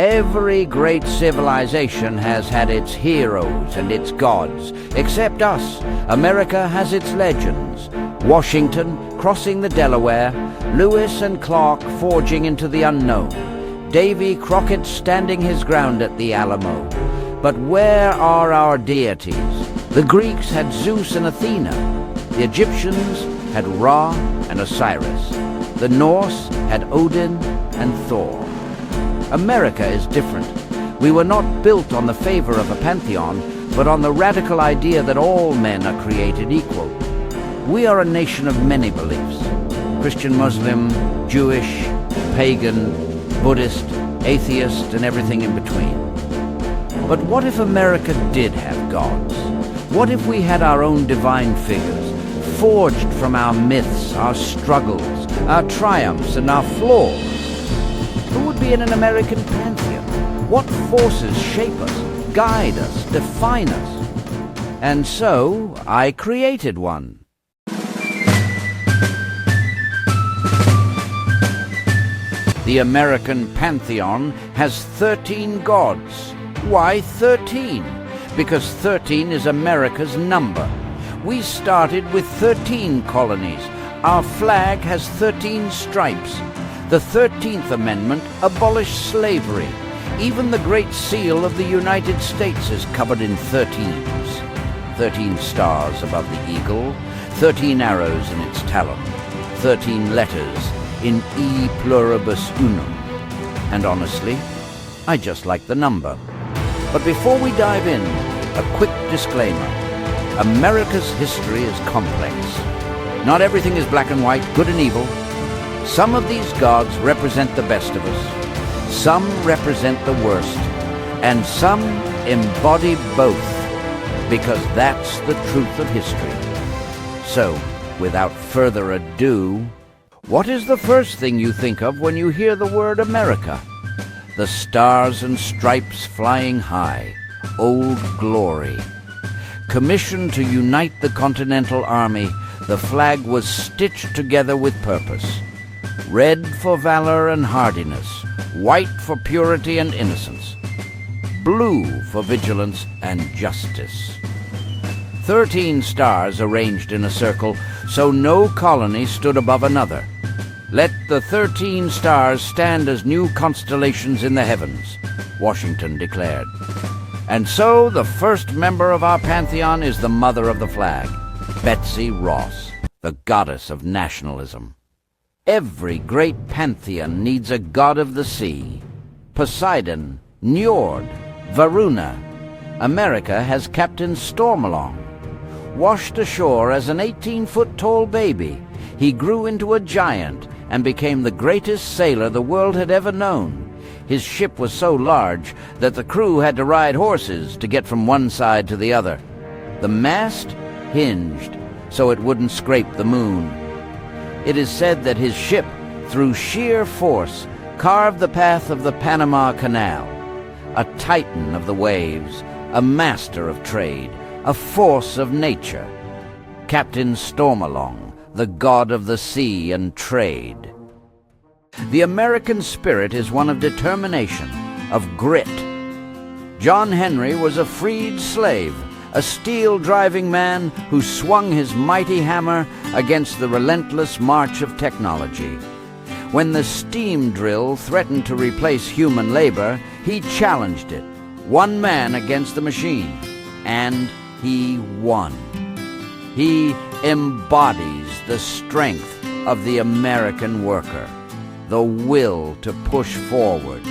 Every great civilization has had its heroes and its gods, except us. America has its legends. Washington crossing the Delaware, Lewis and Clark forging into the unknown, Davy Crockett standing his ground at the Alamo. But where are our deities? The Greeks had Zeus and Athena. The Egyptians had Ra and Osiris. The Norse had Odin and Thor. America is different. We were not built on the favor of a pantheon, but on the radical idea that all men are created equal. We are a nation of many beliefs: Christian, Muslim, Jewish, pagan, Buddhist, atheist, and everything in between. But what if America did have gods? What if we had our own divine figures, forged from our myths, our struggles, our triumphs, and our flaws? Who would be in an American pantheon? What forces shape us, guide us, define us? And so I created one. The American Pantheon has 13 gods. Why 13? Because 13 is America's number. We started with 13 colonies. Our flag has 13 stripes. The 13th Amendment abolished slavery. Even the Great Seal of the United States is covered in 13s. 13 stars above the eagle, 13 arrows in its talon, 13 letters in E pluribus unum. And honestly, I just like the number. But before we dive in, a quick disclaimer. America's history is complex. Not everything is black and white, good and evil. Some of these gods represent the best of us. Some represent the worst. And some embody both, because that's the truth of history. So, without further ado, what is the first thing you think of when you hear the word America? The stars and stripes flying high, old glory. Commissioned to unite the Continental Army, the flag was stitched together with purpose. Red for valor and hardiness, white for purity and innocence, blue for vigilance and justice. 13 stars arranged in a circle, so no colony stood above another. Let the 13 stars stand as new constellations in the heavens, Washington declared. And so the first member of our pantheon is the mother of the flag, Betsy Ross, the goddess of nationalism. Every great pantheon needs a god of the sea. Poseidon, Njord, Varuna. America has Captain Stormalong. Washed ashore as an 18-foot-tall baby, he grew into a giant and became the greatest sailor the world had ever known. His ship was so large that the crew had to ride horses to get from one side to the other. The mast hinged so it wouldn't scrape the moon. It is said that his ship, through sheer force, carved the path of the Panama Canal. A titan of the waves, a master of trade, a force of nature. Captain Stormalong, the god of the sea and trade. The American spirit is one of determination, of grit. John Henry was a freed slave, a steel-driving man who swung his mighty hammer against the relentless march of technology. When the steam drill threatened to replace human labor, he challenged it, one man against the machine, and he won. He embodies the strength of the American worker, the will to push forward,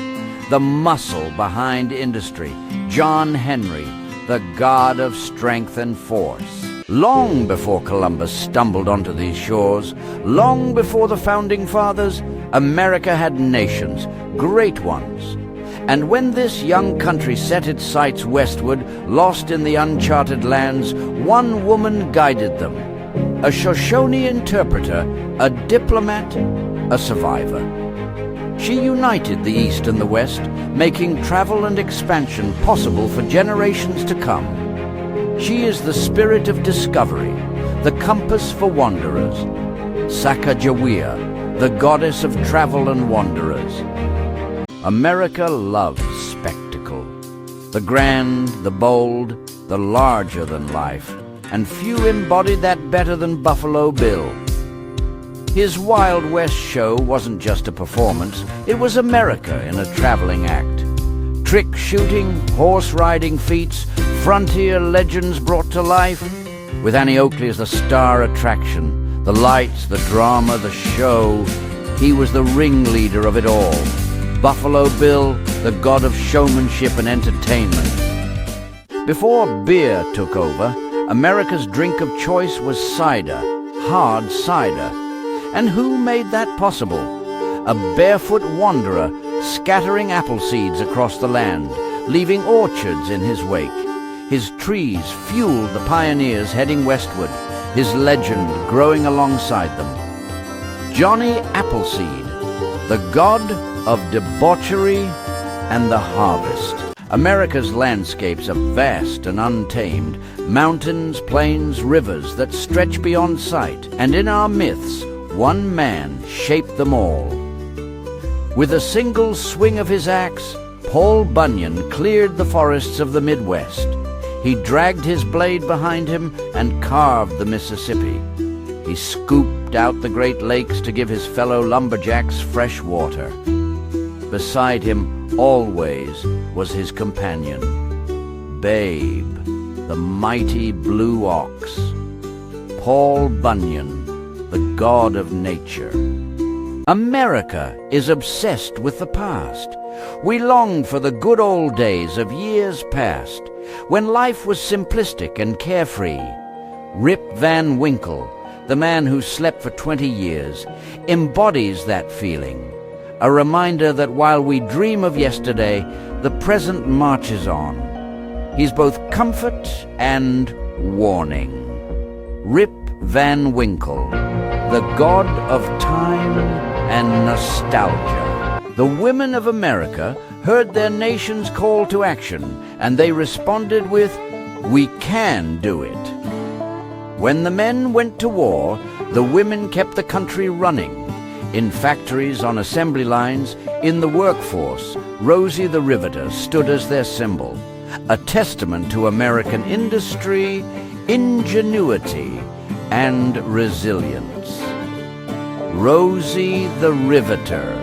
the muscle behind industry. John Henry, the god of strength and force. Long before Columbus stumbled onto these shores, long before the Founding Fathers, America had nations, great ones. And when this young country set its sights westward, lost in the uncharted lands, one woman guided them. A Shoshone interpreter, a diplomat, a survivor. She united the East and the West, making travel and expansion possible for generations to come. She is the spirit of discovery, the compass for wanderers. Sacagawea, the goddess of travel and wanderers. America loves spectacle. The grand, the bold, the larger than life, and few embodied that better than Buffalo Bill. His Wild West show wasn't just a performance, it was America in a traveling act. Trick shooting, horse riding feats, frontier legends brought to life, with Annie Oakley as the star attraction, the lights, the drama, the show. He was the ringleader of it all. Buffalo Bill, the god of showmanship and entertainment. Before beer took over, America's drink of choice was cider, hard cider. And who made that possible? A barefoot wanderer scattering apple seeds across the land, leaving orchards in his wake. His trees fueled the pioneers heading westward, his legend growing alongside them. Johnny Appleseed, the god of debauchery and the harvest. America's landscapes are vast and untamed, mountains, plains, rivers that stretch beyond sight, and in our myths, one man shaped them all. With a single swing of his axe, Paul Bunyan cleared the forests of the Midwest. He dragged his blade behind him and carved the Mississippi. He scooped out the Great Lakes to give his fellow lumberjacks fresh water. Beside him always was his companion, Babe, the mighty blue ox. Paul Bunyan, the god of nature. America is obsessed with the past. We long for the good old days of years past, when life was simplistic and carefree. Rip Van Winkle, the man who slept for 20 years, embodies that feeling. A reminder that while we dream of yesterday, the present marches on. He's both comfort and warning. Rip Van Winkle, the god of time and nostalgia. The women of America heard their nation's call to action, and they responded with, "We can do it." When the men went to war, the women kept the country running. In factories, on assembly lines, in the workforce, Rosie the Riveter stood as their symbol, a testament to American industry, ingenuity, and resilience. Rosie the Riveter,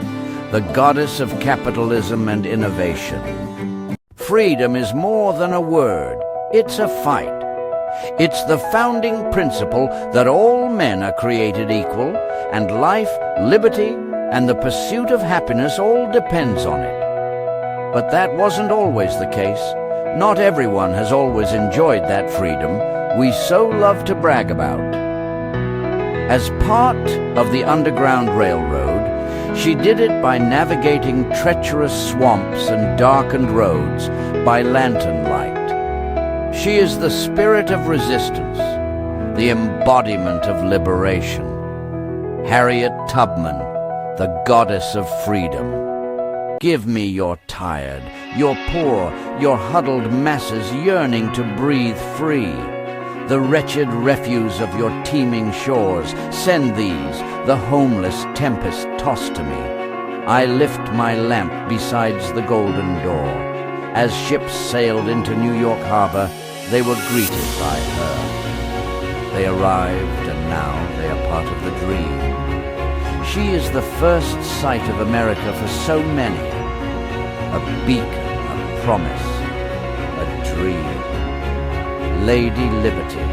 the goddess of capitalism and innovation. Freedom is more than a word, it's a fight. It's the founding principle that all men are created equal, and life, liberty, and the pursuit of happiness all depends on it. But that wasn't always the case. Not everyone has always enjoyed that freedom we so love to brag about. As part of the Underground Railroad, she did it by navigating treacherous swamps and darkened roads by lantern light. She is the spirit of resistance, the embodiment of liberation. Harriet Tubman, the goddess of freedom. Give me your tired, your poor, your huddled masses yearning to breathe free. The wretched refuse of your teeming shores, send these, the homeless tempest tossed to me. I lift my lamp besides the golden door. As ships sailed into New York Harbor, they were greeted by her. They arrived, and now they are part of the dream. She is the first sight of America for so many. A beacon, a promise, a dream. Lady Liberty,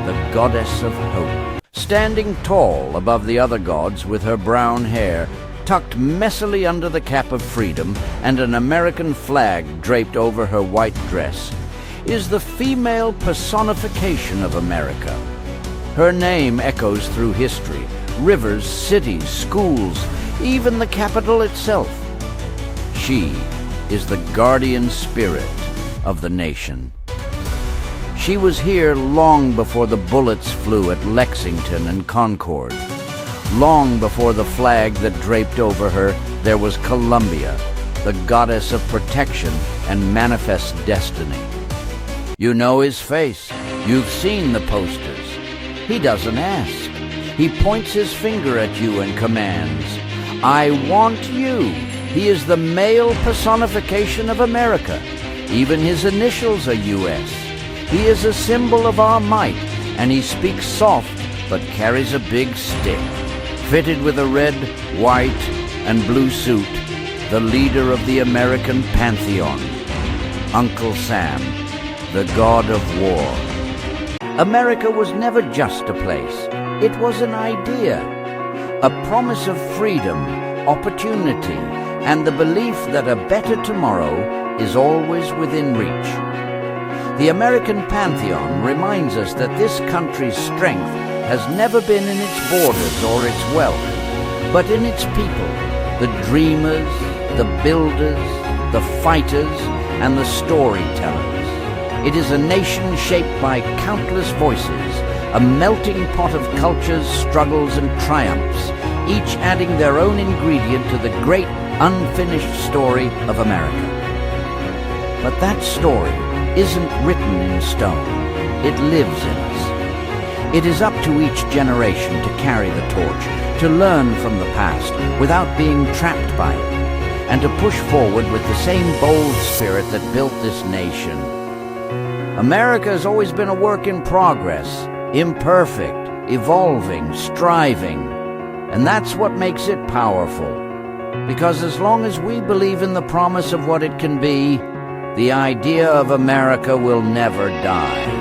the goddess of hope, standing tall above the other gods with her brown hair tucked messily under the cap of freedom and an American flag draped over her white dress, is the female personification of America. Her name echoes through history, rivers, cities, schools, even the Capitol itself. She is the guardian spirit of the nation. She was here long before the bullets flew at Lexington and Concord. Long before the flag that draped over her, there was Columbia, the goddess of protection and manifest destiny. You know his face. You've seen the posters. He doesn't ask. He points his finger at you and commands, "I want you. He is the male personification of America. Even his initials are U.S. He is a symbol of our might, and he speaks soft but carries a big stick. Fitted with a red, white, and blue suit, the leader of the American Pantheon, Uncle Sam, the god of war. America was never just a place. It was an idea, a promise of freedom, opportunity, and the belief that a better tomorrow is always within reach. The American Pantheon reminds us that this country's strength has never been in its borders or its wealth, but in its people, the dreamers, the builders, the fighters, and the storytellers. It is a nation shaped by countless voices, a melting pot of cultures, struggles, and triumphs, each adding their own ingredient to the great unfinished story of America. But that story isn't written in stone. It lives in us. It is up to each generation to carry the torch, to learn from the past without being trapped by it, and to push forward with the same bold spirit that built this nation. America has always been a work in progress, imperfect, evolving, striving, and that's what makes it powerful. Because as long as we believe in the promise of what it can be, the idea of America will never die.